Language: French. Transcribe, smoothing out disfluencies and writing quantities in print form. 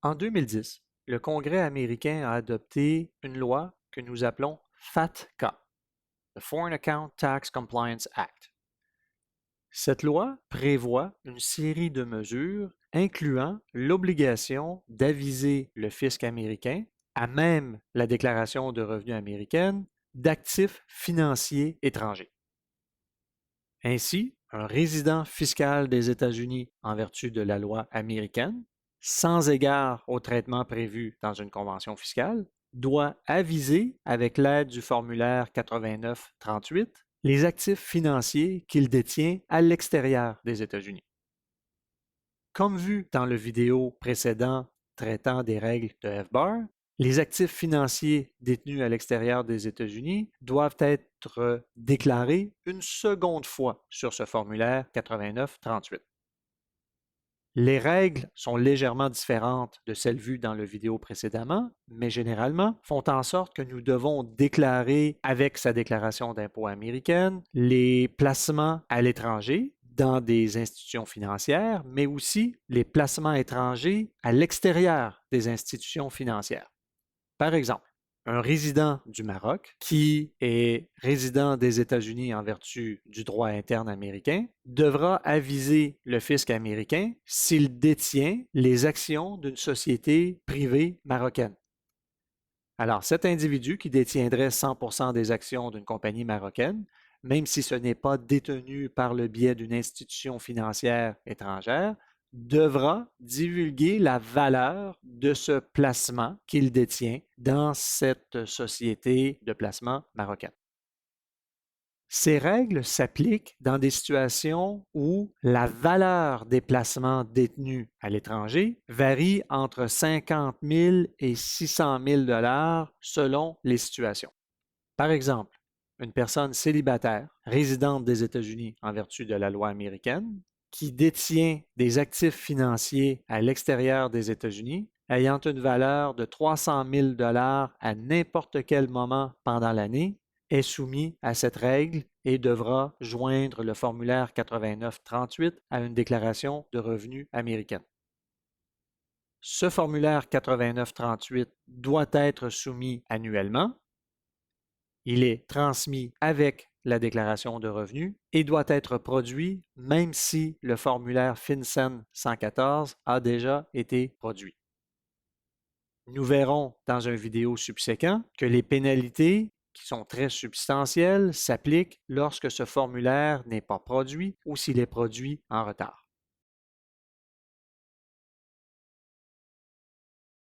En 2010, le Congrès américain a adopté une loi que nous appelons FATCA, le Foreign Account Tax Compliance Act. Cette loi prévoit une série de mesures incluant l'obligation d'aviser le fisc américain, à même la déclaration de revenus américaine, d'actifs financiers étrangers. Ainsi, un résident fiscal des États-Unis en vertu de la loi américaine, sans égard au traitement prévu dans une convention fiscale, doit aviser, avec l'aide du formulaire 8938, les actifs financiers qu'il détient à l'extérieur des États-Unis. Comme vu dans le vidéo précédent traitant des règles de FBAR, les actifs financiers détenus à l'extérieur des États-Unis doivent être déclarés une seconde fois sur ce formulaire 8938. Les règles sont légèrement différentes de celles vues dans le vidéo précédemment, mais généralement font en sorte que nous devons déclarer avec sa déclaration d'impôt américaine les placements à l'étranger dans des institutions financières, mais aussi les placements étrangers à l'extérieur des institutions financières. Par exemple, un résident du Maroc qui est résident des États-Unis en vertu du droit interne américain devra aviser le fisc américain s'il détient les actions d'une société privée marocaine. Alors, cet individu qui détiendrait 100% des actions d'une compagnie marocaine, même si ce n'est pas détenu par le biais d'une institution financière étrangère, devra divulguer la valeur de ce placement qu'il détient dans cette société de placement marocaine. Ces règles s'appliquent dans des situations où la valeur des placements détenus à l'étranger varie entre 50 000 et 600 000 selon les situations. Par exemple, une personne célibataire résidente des États-Unis en vertu de la loi américaine qui détient des actifs financiers à l'extérieur des États-Unis ayant une valeur de 300 000 à n'importe quel moment pendant l'année est soumis à cette règle et devra joindre le formulaire 8938 à une déclaration de revenus américaine. Ce formulaire 8938 doit être soumis annuellement. Il est transmis avec la déclaration de revenus et doit être produit même si le formulaire FinCEN 114 a déjà été produit. Nous verrons dans une vidéo subséquent que les pénalités, qui sont très substantielles, s'appliquent lorsque ce formulaire n'est pas produit ou s'il est produit en retard.